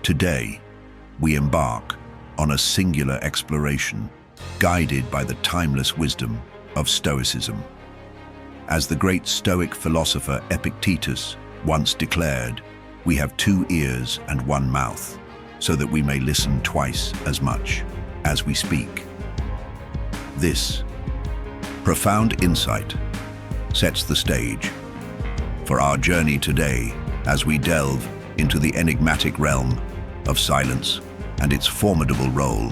Today, we embark on a singular exploration, guided by the timeless wisdom of Stoicism. As the great Stoic philosopher Epictetus once declared, we have 2 ears and 1 mouth, so that we may listen twice as much as we speak. This profound insight sets the stage for our journey today as we delve into the enigmatic realm of silence and its formidable role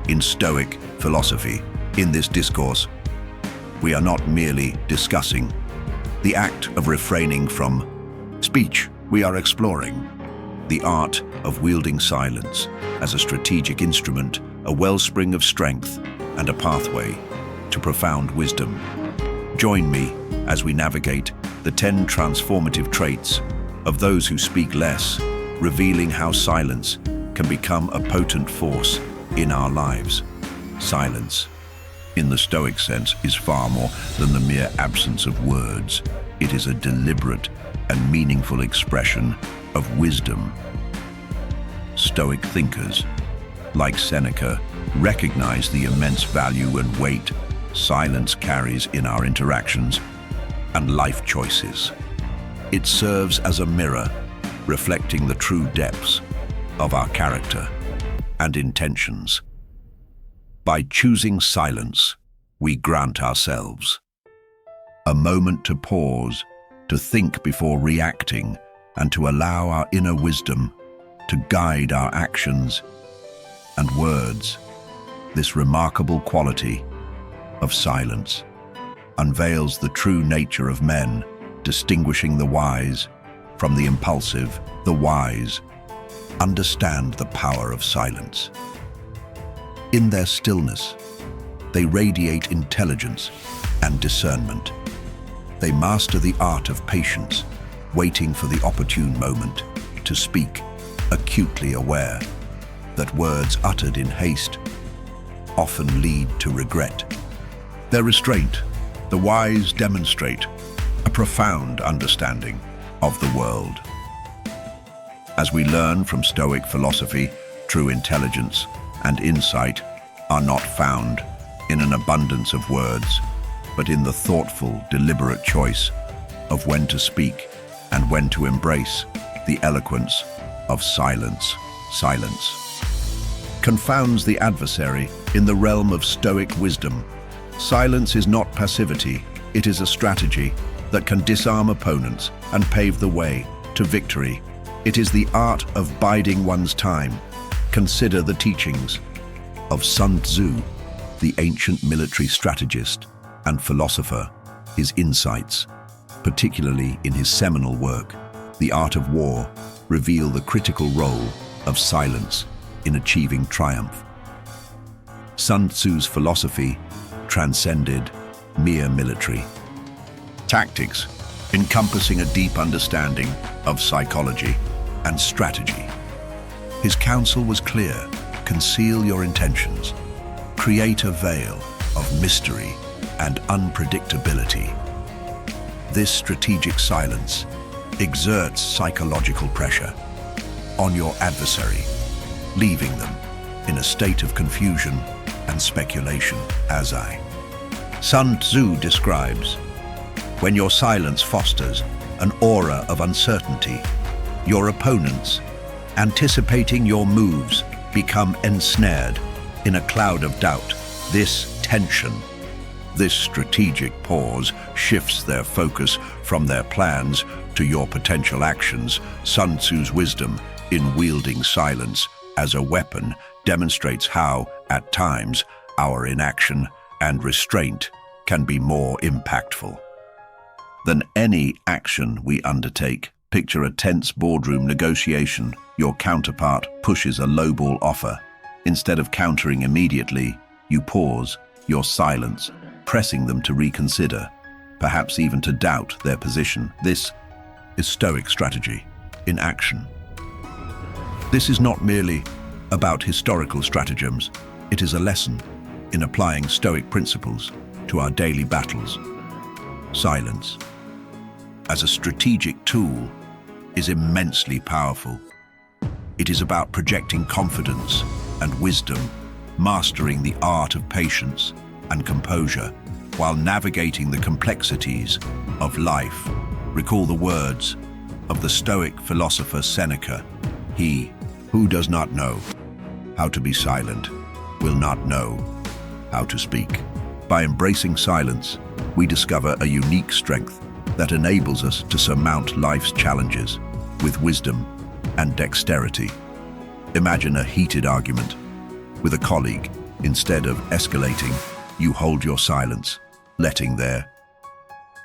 in Stoic philosophy. In this discourse, we are not merely discussing the act of refraining from speech. We are exploring the art of wielding silence as a strategic instrument, a wellspring of strength, and a pathway to profound wisdom. Join me as we navigate the 10 transformative traits of those who speak less, revealing how silence can become a potent force in our lives. Silence, in the Stoic sense, is far more than the mere absence of words. It is a deliberate and meaningful expression of wisdom. Stoic thinkers, like Seneca, recognize the immense value and weight silence carries in our interactions and life choices. It serves as a mirror, reflecting the true depths of our character and intentions. By choosing silence, we grant ourselves a moment to pause, to think before reacting, and to allow our inner wisdom to guide our actions and words. This remarkable quality of silence unveils the true nature of men, distinguishing the wise from the impulsive. The wise understand the power of silence. In their stillness, they radiate intelligence and discernment. They master the art of patience, waiting for the opportune moment to speak, acutely aware that words uttered in haste often lead to regret. Their restraint, the wise demonstrate a profound understanding of the world. As we learn from Stoic philosophy, true intelligence and insight are not found in an abundance of words, but in the thoughtful, deliberate choice of when to speak and when to embrace the eloquence of silence. Silence confounds the adversary in the realm of Stoic wisdom. Silence is not passivity, it is a strategy that can disarm opponents and pave the way to victory. It is the art of biding one's time. Consider the teachings of Sun Tzu, the ancient military strategist and philosopher. His insights, particularly in his seminal work, The Art of War, reveal the critical role of silence in achieving triumph. Sun Tzu's philosophy transcended mere military tactics, encompassing a deep understanding of psychology and strategy. His counsel was clear: conceal your intentions, create a veil of mystery and unpredictability. This strategic silence exerts psychological pressure on your adversary, leaving them in a state of confusion and speculation. As Sun Tzu describes, when your silence fosters an aura of uncertainty, your opponents, anticipating your moves, become ensnared in a cloud of doubt. This tension, this strategic pause, shifts their focus from their plans to your potential actions. Sun Tzu's wisdom in wielding silence as a weapon demonstrates how, at times, our inaction and restraint can be more impactful than any action we undertake. Picture a tense boardroom negotiation. Your counterpart pushes a lowball offer. Instead of countering immediately, you pause your silence, pressing them to reconsider, perhaps even to doubt their position. This is Stoic strategy in action. This is not merely about historical stratagems. It is a lesson in applying Stoic principles to our daily battles. Silence, as a strategic tool, is immensely powerful. It is about projecting confidence and wisdom, mastering the art of patience and composure while navigating the complexities of life. Recall the words of the Stoic philosopher Seneca: "He who does not know how to be silent will not know how to speak." By embracing silence, we discover a unique strength that enables us to surmount life's challenges with wisdom and dexterity. Imagine a heated argument with a colleague. Instead of escalating, you hold your silence, letting their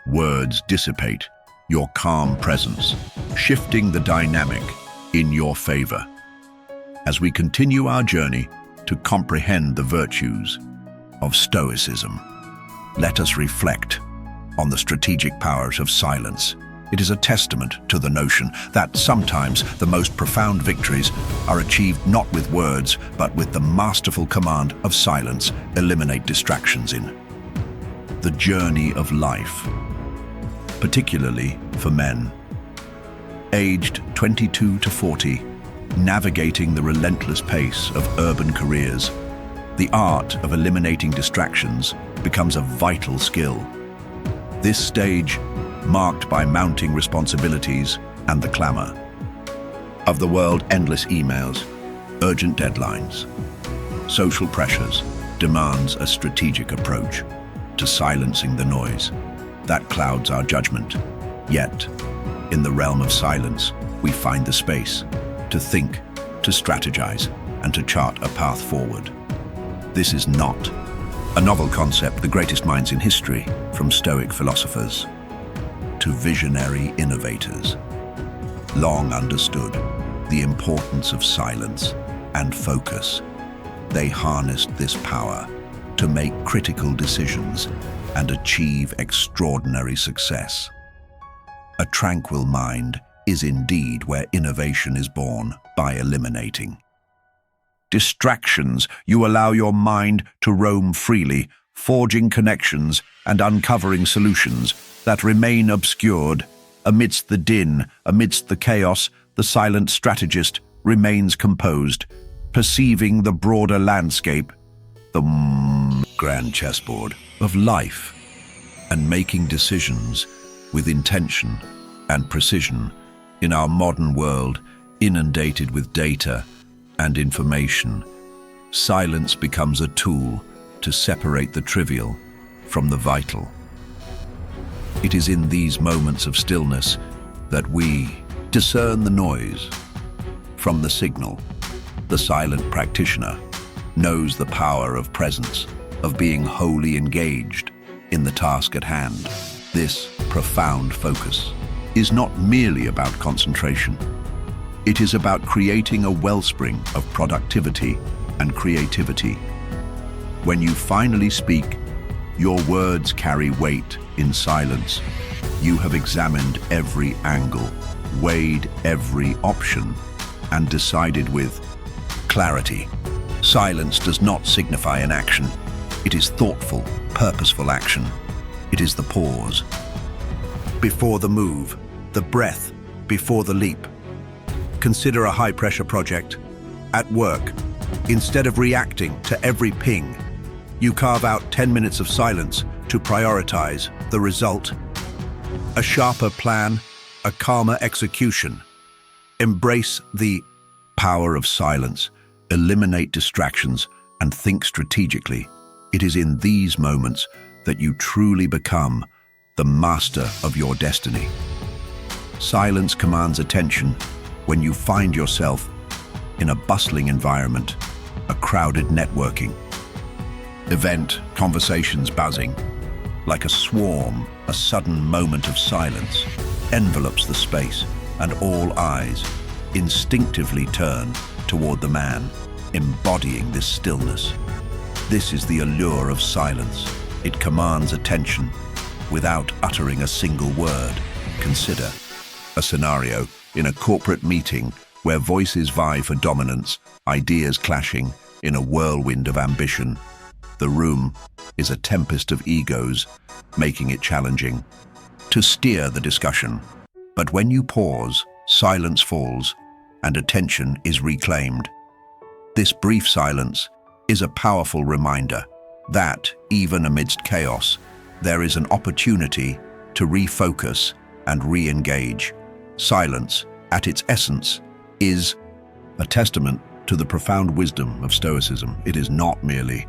words dissipate your calm presence, shifting the dynamic in your favor. As we continue our journey to comprehend the virtues of Stoicism, let us reflect on the strategic powers of silence. It is a testament to the notion that sometimes the most profound victories are achieved not with words, but with the masterful command of silence. Eliminate distractions in the journey of life, particularly for men. Aged 22 to 40, navigating the relentless pace of urban careers, the art of eliminating distractions becomes a vital skill. This stage, marked by mounting responsibilities and the clamor of the world, endless emails, urgent deadlines, social pressures, demands a strategic approach to silencing the noise that clouds our judgment. Yet, in the realm of silence, we find the space to think, to strategize, and to chart a path forward. This is not a novel concept. The greatest minds in history, from Stoic philosophers to visionary innovators, long understood the importance of silence and focus. They harnessed this power to make critical decisions and achieve extraordinary success. A tranquil mind is indeed where innovation is born. By eliminating distractions, you allow your mind to roam freely, forging connections and uncovering solutions that remain obscured. Amidst the din, amidst the chaos, the silent strategist remains composed, perceiving the broader landscape, the grand chessboard of life, and making decisions with intention and precision. In our modern world, inundated with data and information, silence becomes a tool to separate the trivial from the vital. It is in these moments of stillness that we discern the noise from the signal. The silent practitioner knows the power of presence, of being wholly engaged in the task at hand. This profound focus is not merely about concentration. It is about creating a wellspring of productivity and creativity. When you finally speak, your words carry weight in silence. You have examined every angle, weighed every option, and decided with clarity. Silence does not signify an action. It is thoughtful, purposeful action. It is the pause before the move, the breath before the leap. Consider a high-pressure project. At work, instead of reacting to every ping, you carve out 10 minutes of silence to prioritize the result. A sharper plan, a calmer execution. Embrace the power of silence, eliminate distractions, and think strategically. It is in these moments that you truly become the master of your destiny. Silence commands attention when you find yourself in a bustling environment, a crowded networking event, conversations buzzing. Like a swarm, a sudden moment of silence envelops the space, and all eyes instinctively turn toward the man embodying this stillness. This is the allure of silence. It commands attention without uttering a single word. Consider a scenario in a corporate meeting where voices vie for dominance, ideas clashing in a whirlwind of ambition. The room is a tempest of egos, making it challenging to steer the discussion. But when you pause, silence falls, and attention is reclaimed. This brief silence is a powerful reminder that, even amidst chaos, there is an opportunity to refocus and re-engage. Silence, at its essence, is a testament to the profound wisdom of Stoicism. It is not merely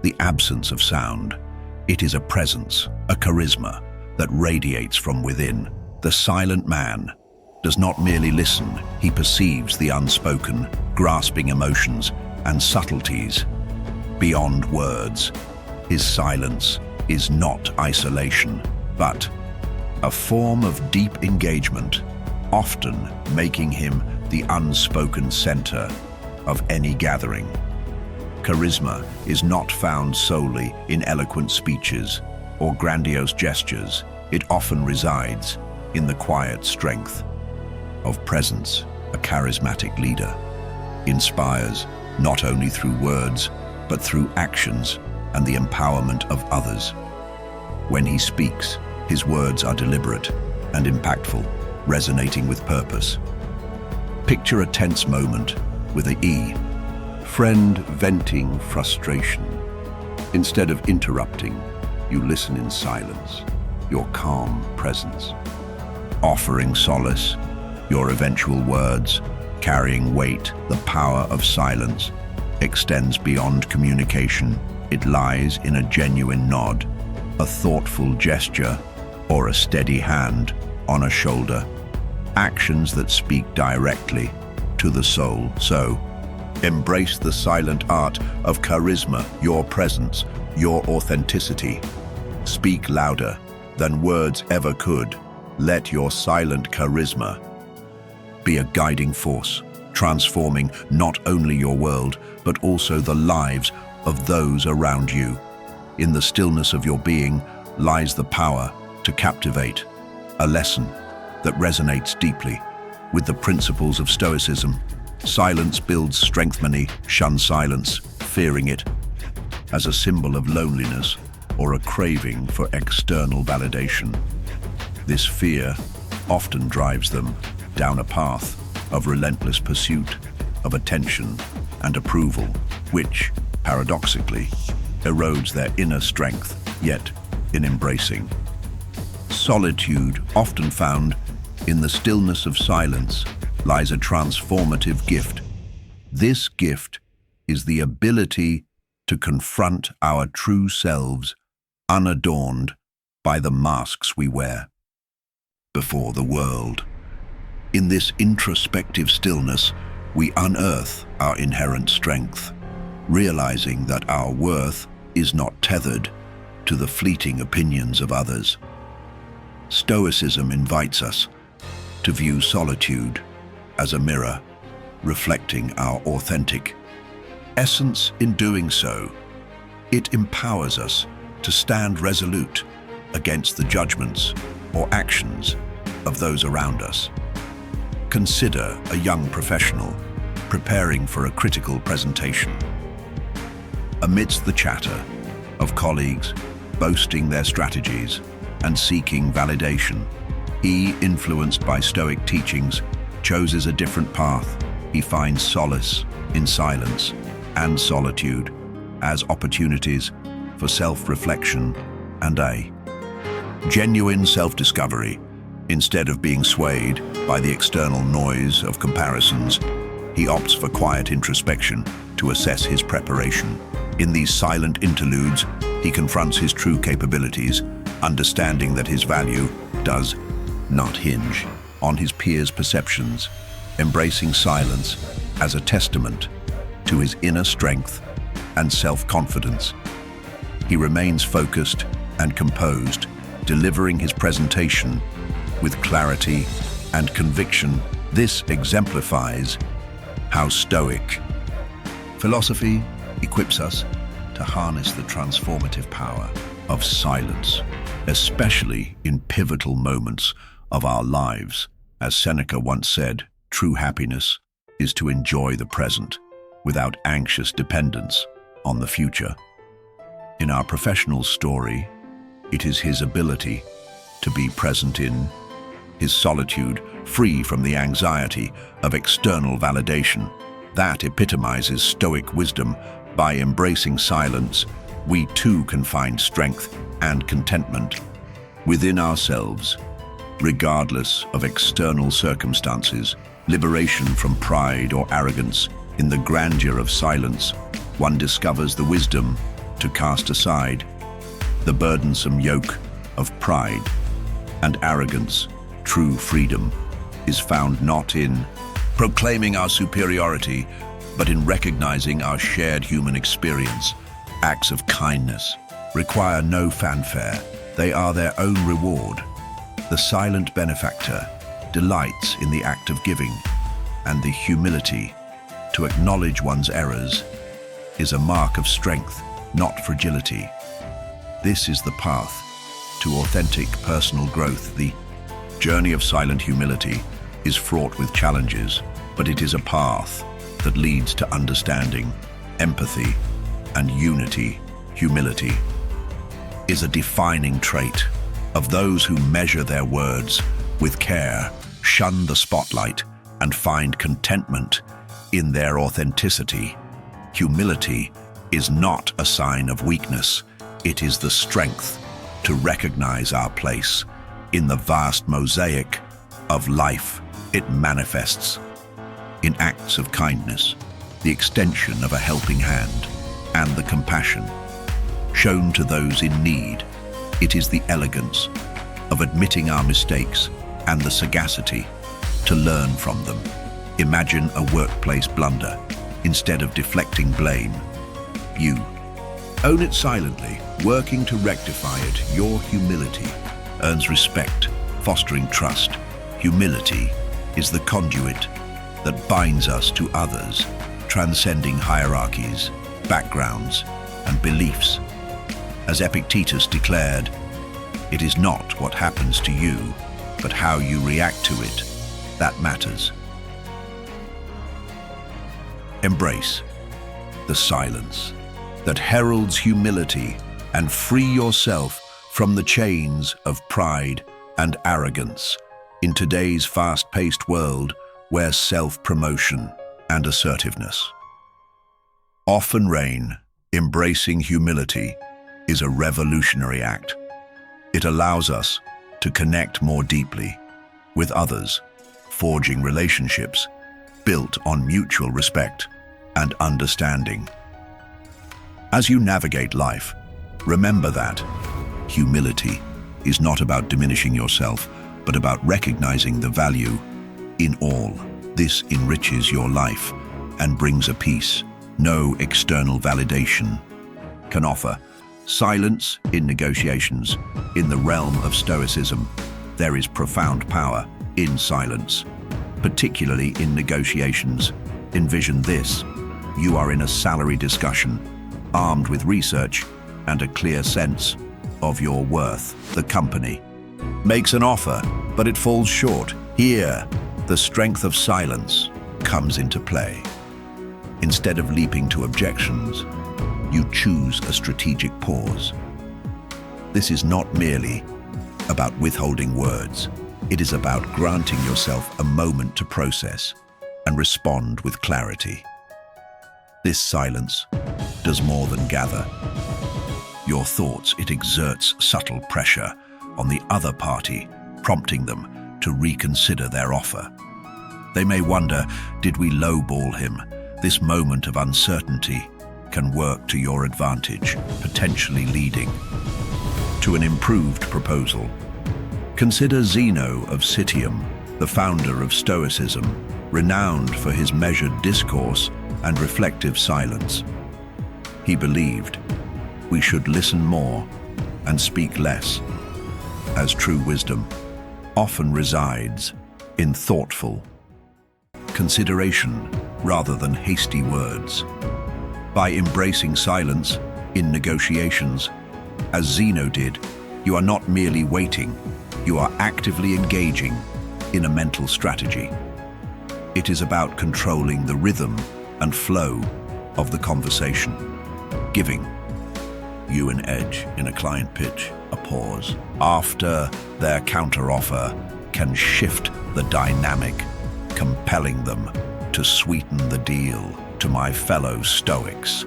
the absence of sound. It is a presence, a charisma that radiates from within. The silent man does not merely listen, he perceives the unspoken, grasping emotions and subtleties beyond words. His silence is not isolation, but a form of deep engagement, often making him the unspoken center of any gathering. Charisma is not found solely in eloquent speeches or grandiose gestures. It often resides in the quiet strength of presence. A charismatic leader inspires not only through words, but through actions and the empowerment of others. When he speaks, his words are deliberate and impactful, resonating with purpose. Picture a tense moment with an E. Friend venting frustration. Instead of interrupting, you listen in silence, your calm presence. Offering solace, your eventual words, carrying weight. The power of silence extends beyond communication. It lies in a genuine nod, a thoughtful gesture, or a steady hand on a shoulder. Actions that speak directly to the soul. So, embrace the silent art of charisma, your presence, your authenticity. Speak louder than words ever could. Let your silent charisma be a guiding force, transforming not only your world, but also the lives of those around you. In the stillness of your being lies the power to captivate, a lesson that resonates deeply with the principles of Stoicism. Silence builds strength. Many shun silence, fearing it as a symbol of loneliness or a craving for external validation. This fear often drives them down a path of relentless pursuit of attention and approval, which, paradoxically, erodes their inner strength. Yet, in embracing solitude, often found in the stillness of silence, lies a transformative gift. This gift is the ability to confront our true selves, unadorned by the masks we wear before the world. In this introspective stillness, we unearth our inherent strength, realizing that our worth is not tethered to the fleeting opinions of others. Stoicism invites us to view solitude as a mirror, reflecting our authentic essence. In doing so, it empowers us to stand resolute against the judgments or actions of those around us. Consider a young professional preparing for a critical presentation. Amidst the chatter of colleagues boasting their strategies and seeking validation, he, influenced by Stoic teachings, chooses a different path. He finds solace in silence and solitude as opportunities for self-reflection and a genuine self-discovery. Instead of being swayed by the external noise of comparisons, he opts for quiet introspection to assess his preparation. In these silent interludes, he confronts his true capabilities, understanding that his value does not hinge on his peers' perceptions, embracing silence as a testament to his inner strength and self-confidence. He remains focused and composed, delivering his presentation with clarity and conviction. This exemplifies how Stoic philosophy equips us to harness the transformative power of silence, especially in pivotal moments of our lives. As Seneca once said, true happiness is to enjoy the present without anxious dependence on the future. In our professional story, it is his ability to be present in his solitude free from the anxiety of external validation. That epitomizes Stoic wisdom. By embracing silence, we too can find strength and contentment within ourselves, regardless of external circumstances. Liberation from pride or arrogance. In the grandeur of silence, one discovers the wisdom to cast aside the burdensome yoke of pride and arrogance. True freedom is found not in proclaiming our superiority, but in recognizing our shared human experience. Acts of kindness require no fanfare. They are their own reward. The silent benefactor delights in the act of giving, and the humility to acknowledge one's errors is a mark of strength, not fragility. This is the path to authentic personal growth. The journey of silent humility is fraught with challenges, but it is a path that leads to understanding, empathy, and unity. Humility is a defining trait of those who measure their words with care, shun the spotlight, and find contentment in their authenticity. Humility is not a sign of weakness. It is the strength to recognize our place in the vast mosaic of life. It manifests in acts of kindness, the extension of a helping hand, and the compassion shown to those in need. It is the elegance of admitting our mistakes and the sagacity to learn from them. Imagine a workplace blunder. Instead of deflecting blame, you own it silently, working to rectify it. Your humility earns respect, fostering trust. Humility is the conduit that binds us to others, transcending hierarchies, backgrounds, and beliefs. As Epictetus declared, it is not what happens to you, but how you react to it that matters. Embrace the silence that heralds humility and free yourself from the chains of pride and arrogance. In today's fast-paced world, where self-promotion and assertiveness often reign, embracing humility is a revolutionary act. It allows us to connect more deeply with others, forging relationships built on mutual respect and understanding. As you navigate life, remember that humility is not about diminishing yourself, but about recognizing the value in all. This enriches your life and brings a peace no external validation can offer. Silence in negotiations. In the realm of Stoicism, there is profound power in silence, particularly in negotiations. Envision this: you are in a salary discussion, armed with research and a clear sense of your worth. The company makes an offer, but it falls short. Here, the strength of silence comes into play. Instead of leaping to objections, you choose a strategic pause. This is not merely about withholding words. It is about granting yourself a moment to process and respond with clarity. This silence does more than gather your thoughts. It exerts subtle pressure on the other party, prompting them to reconsider their offer. They may wonder, did we lowball him? This moment of uncertainty can work to your advantage, potentially leading to an improved proposal. Consider Zeno of Citium, the founder of Stoicism, renowned for his measured discourse and reflective silence. He believed we should listen more and speak less, as true wisdom often resides in thoughtful consideration rather than hasty words. By embracing silence in negotiations, as Zeno did, you are not merely waiting, you are actively engaging in a mental strategy. It is about controlling the rhythm and flow of the conversation, giving you an edge in a client pitch, a pause after their counteroffer can shift the dynamic, compelling them to sweeten the deal to my fellow Stoics.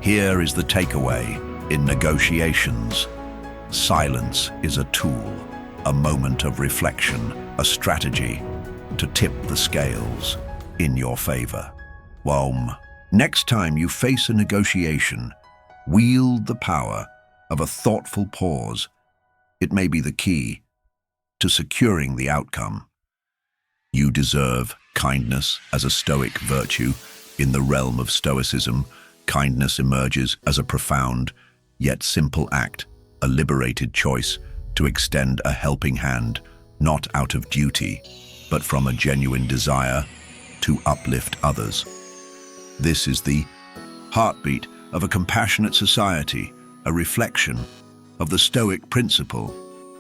Here is the takeaway in negotiations. Silence is a tool, a moment of reflection, a strategy to tip the scales in your favor. Next time you face a negotiation, wield the power of a thoughtful pause. It may be the key to securing the outcome. You deserve kindness as a Stoic virtue. In the realm of Stoicism, kindness emerges as a profound yet simple act, a liberated choice to extend a helping hand, not out of duty, but from a genuine desire to uplift others. This is the heartbeat of a compassionate society, a reflection of the Stoic principle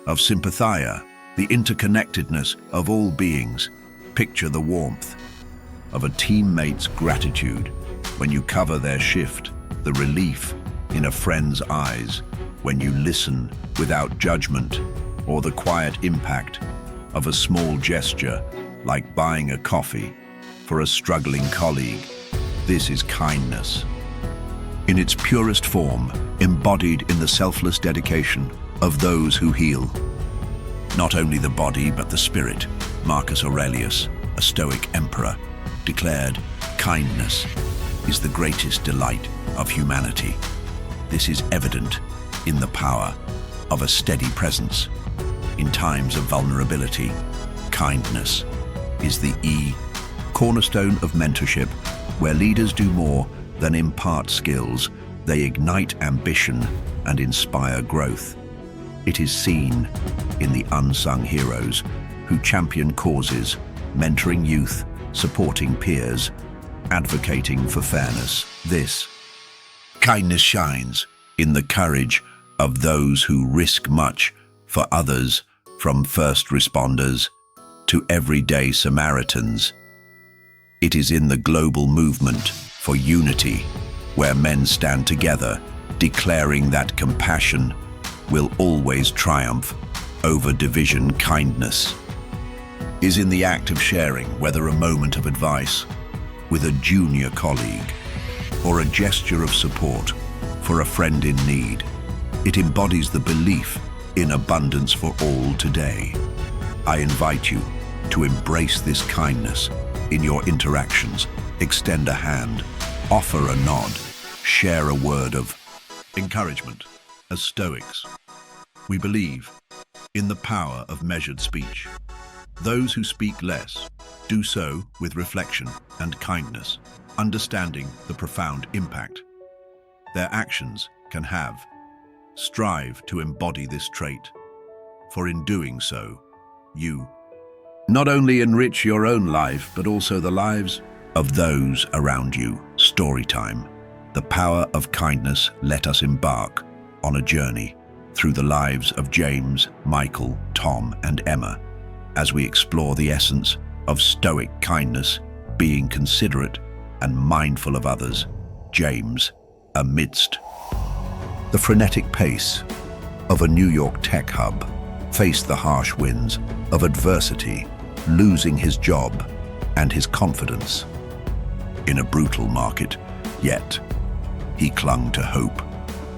of sympathia, the interconnectedness of all beings. Picture the warmth of a teammate's gratitude when you cover their shift, the relief in a friend's eyes when you listen without judgment, or the quiet impact of a small gesture like buying a coffee for a struggling colleague. This is kindness in its purest form, embodied in the selfless dedication of those who heal not only the body but the spirit. Marcus Aurelius, a Stoic emperor, declared, "Kindness is the greatest delight of humanity." This is evident in the power of a steady presence. In times of vulnerability, kindness is the cornerstone of mentorship, where leaders do more than impart skills. They ignite ambition and inspire growth. It is seen in the unsung heroes who champion causes, mentoring youth, supporting peers, advocating for fairness. This kindness shines in the courage of those who risk much for others, from first responders to everyday Samaritans. It is in the global movement for unity, where men stand together, declaring that compassion will always triumph over division. Kindness is in the act of sharing, whether a moment of advice with a junior colleague or a gesture of support for a friend in need. It embodies the belief in abundance for all today. I invite you to embrace this kindness in your interactions. Extend a hand, offer a nod, share a word of encouragement. As Stoics, we believe in the power of measured speech. Those who speak less do so with reflection and kindness, understanding the profound impact their actions can have. Strive to embody this trait, for in doing so, you not only enrich your own life, but also the lives of those around you. Storytime, the power of kindness. Let us embark on a journey through the lives of James, Michael, Tom, and Emma, as we explore the essence of Stoic kindness, being considerate and mindful of others. James, amidst the frenetic pace of a New York tech hub, faced the harsh winds of adversity, losing his job and his confidence in a brutal market. Yet, he clung to hope.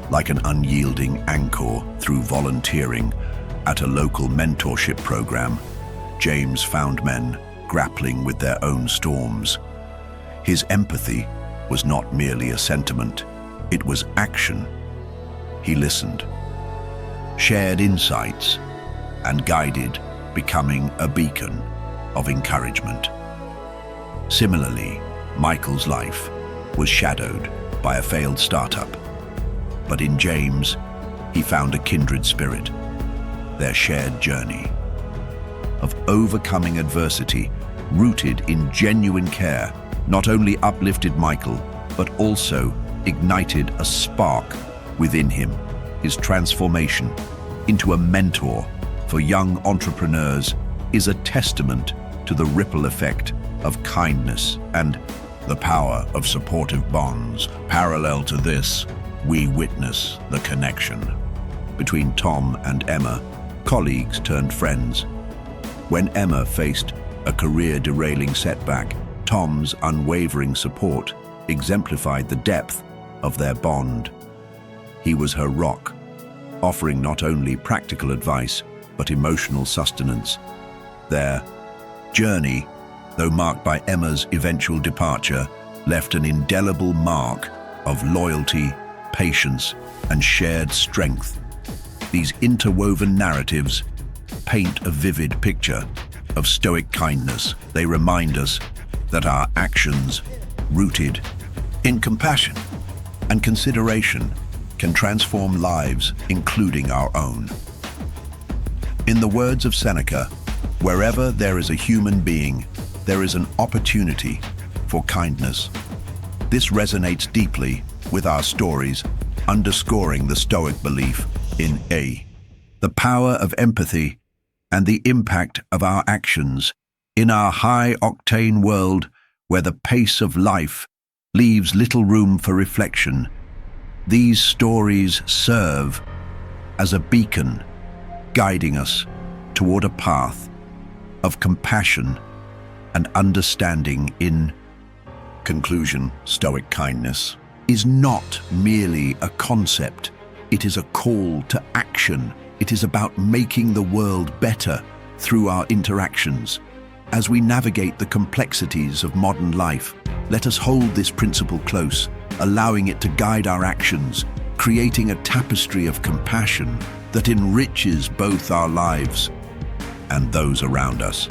Like an unyielding anchor through volunteering at a local mentorship program, James found men grappling with their own storms. His empathy was not merely a sentiment, it was action. He listened, shared insights, and guided, becoming a beacon of encouragement. Similarly, Michael's life was shadowed by a failed startup. But in James, he found a kindred spirit. Their shared journey of overcoming adversity, rooted in genuine care, not only uplifted Michael, but also ignited a spark within him. His transformation into a mentor for young entrepreneurs is a testament to the ripple effect of kindness and the power of supportive bonds. Parallel to this, we witness the connection between Tom and Emma, colleagues turned friends. When Emma faced a career-derailing setback, Tom's unwavering support exemplified the depth of their bond. He was her rock, offering not only practical advice, but emotional sustenance. Their journey, though marked by Emma's eventual departure, left an indelible mark of loyalty, patience, and shared strength. These interwoven narratives paint a vivid picture of Stoic kindness. They remind us that our actions, rooted in compassion and consideration, can transform lives, including our own. In the words of Seneca, wherever there is a human being, there is an opportunity for kindness. This resonates deeply with our stories, underscoring the Stoic belief in the power of empathy and the impact of our actions in our high-octane world where the pace of life leaves little room for reflection. These stories serve as a beacon, guiding us toward a path of compassion and understanding. In conclusion, Stoic kindness is not merely a concept, it is a call to action. It is about making the world better through our interactions. As we navigate the complexities of modern life, let us hold this principle close, allowing it to guide our actions, creating a tapestry of compassion that enriches both our lives and those around us.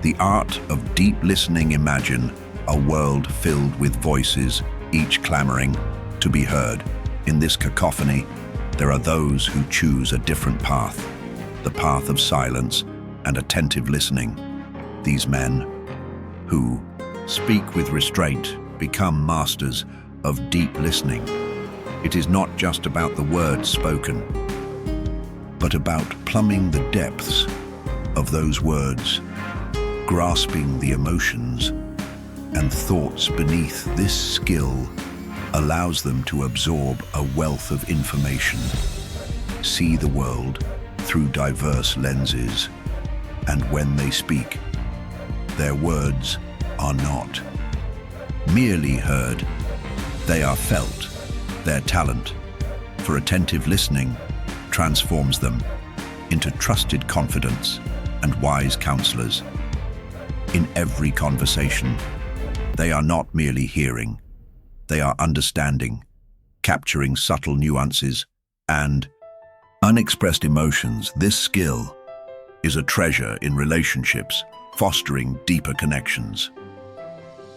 The art of deep listening. Imagine a world filled with voices, each clamoring to be heard. In this cacophony, there are those who choose a different path, the path of silence and attentive listening. These men, who speak with restraint, become masters of deep listening. It is not just about the words spoken, but about plumbing the depths of those words, grasping the emotions and thoughts beneath. This skill allows them to absorb a wealth of information, see the world through diverse lenses, and when they speak, their words are not merely heard, they are felt. Their talent for attentive listening transforms them into trusted confidants and wise counselors. In every conversation, they are not merely hearing, they are understanding, capturing subtle nuances and unexpressed emotions. This skill is a treasure in relationships, fostering deeper connections.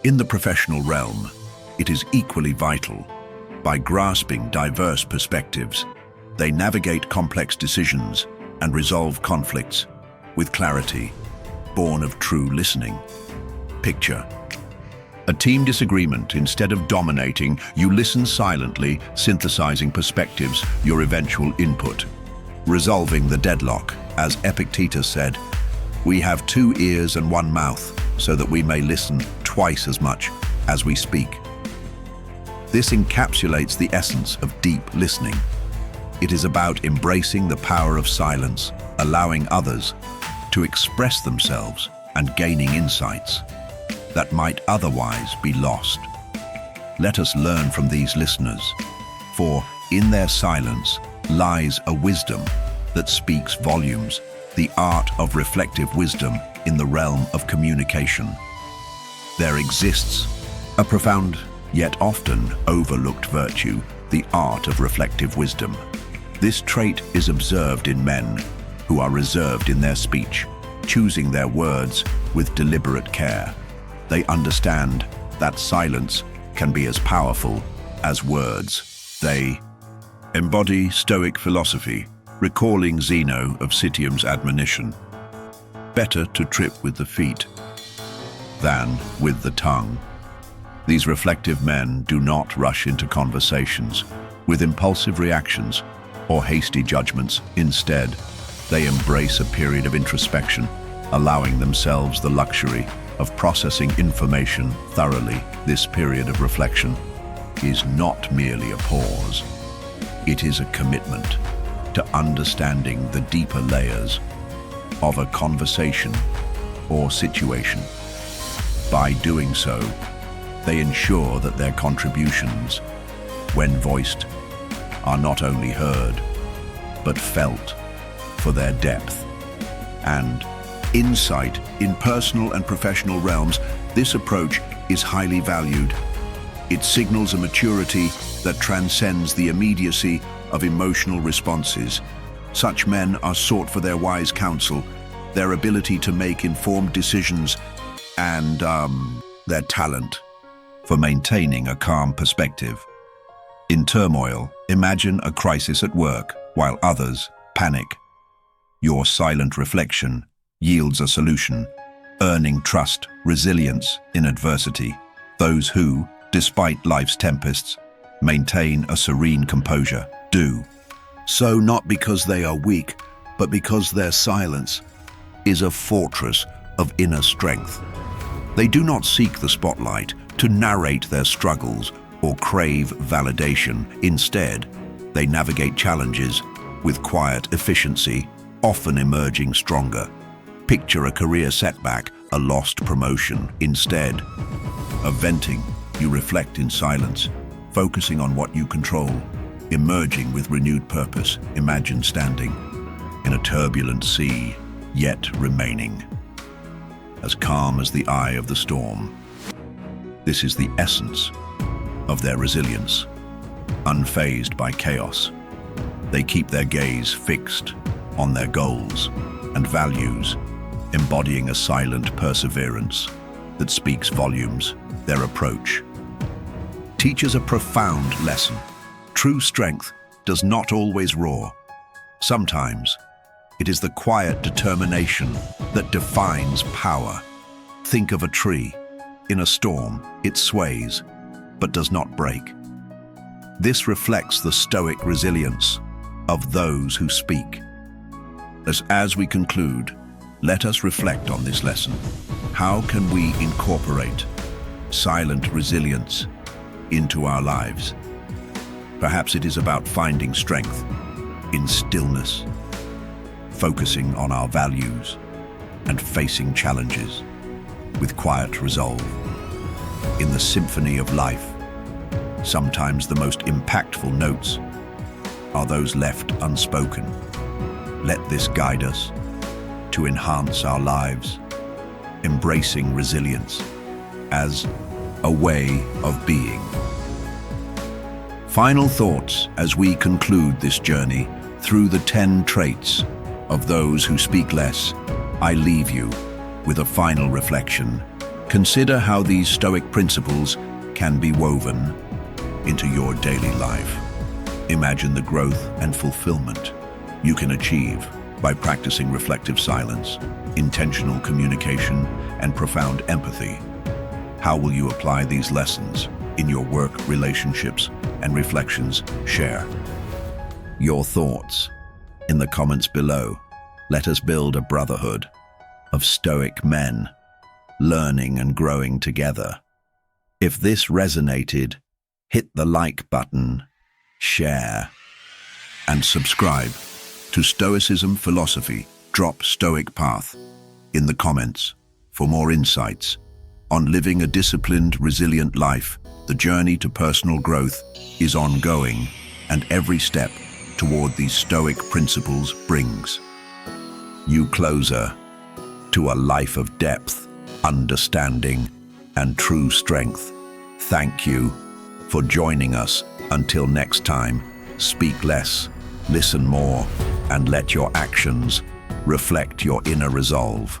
In the professional realm, it is equally vital. By grasping diverse perspectives, they navigate complex decisions and resolve conflicts with clarity, born of true listening. Picture a team disagreement. Instead of dominating, you listen silently, synthesizing perspectives, your eventual input, resolving the deadlock. As Epictetus said, "We have 2 ears and 1 mouth, so that we may listen twice as much as we speak." This encapsulates the essence of deep listening. It is about embracing the power of silence, allowing others to express themselves and gaining insights that might otherwise be lost. Let us learn from these listeners, for in their silence lies a wisdom that speaks volumes, the art of reflective wisdom in the realm of communication. There exists a profound yet often overlooked virtue, the art of reflective wisdom. This trait is observed in men who are reserved in their speech, choosing their words with deliberate care. They understand that silence can be as powerful as words. They embody Stoic philosophy, recalling Zeno of Citium's admonition, "Better to trip with the feet than with the tongue." These reflective men do not rush into conversations with impulsive reactions or hasty judgments. Instead, they embrace a period of introspection, allowing themselves the luxury of processing information thoroughly. This period of reflection is not merely a pause. It is a commitment to understanding the deeper layers of a conversation or situation. By doing so, they ensure that their contributions, when voiced, are not only heard, but felt for their depth and insight in personal and professional realms. This approach is highly valued. It signals a maturity that transcends the immediacy of emotional responses. Such men are sought for their wise counsel, their ability to make informed decisions, and their talent for maintaining a calm perspective. In turmoil, imagine a crisis at work while others panic. Your silent reflection yields a solution, earning trust, resilience in adversity. Those who, despite life's tempests, maintain a serene composure do so not because they are weak, but because their silence is a fortress of inner strength. They do not seek the spotlight to narrate their struggles or crave validation. Instead, they navigate challenges with quiet efficiency, often emerging stronger. Picture a career setback, a lost promotion. Instead of venting, you reflect in silence, focusing on what you control, emerging with renewed purpose. Imagine standing in a turbulent sea, yet remaining as calm as the eye of the storm. This is the essence of their resilience. Unfazed by chaos, they keep their gaze fixed on their goals and values, embodying a silent perseverance that speaks volumes. Their approach teaches a profound lesson. True strength does not always roar. Sometimes it is the quiet determination that defines power. Think of a tree. In a storm, it sways, but does not break. This reflects the Stoic resilience of those who speak. As we conclude, let us reflect on this lesson. How can we incorporate silent resilience into our lives? Perhaps it is about finding strength in stillness, focusing on our values, and facing challenges with quiet resolve. In the symphony of life, sometimes the most impactful notes are those left unspoken. Let this guide us to enhance our lives, embracing resilience as a way of being. Final thoughts as we conclude this journey through the 10 traits of those who speak less. I leave you with a final reflection. Consider how these Stoic principles can be woven into your daily life. Imagine the growth and fulfillment you can achieve by practicing reflective silence, intentional communication, and profound empathy. How will you apply these lessons in your work, relationships, and reflections? Share your thoughts in the comments below. Let us build a brotherhood of Stoic men, learning and growing together. If this resonated, hit the like button, share, and subscribe to Stoicism Philosophy. Drop Stoic Path in the comments for more insights on living a disciplined, resilient life. The journey to personal growth is ongoing, and every step toward these Stoic principles brings you closer to a life of depth, understanding, and true strength. Thank you for joining us. Until next time, speak less, listen more, and let your actions reflect your inner resolve.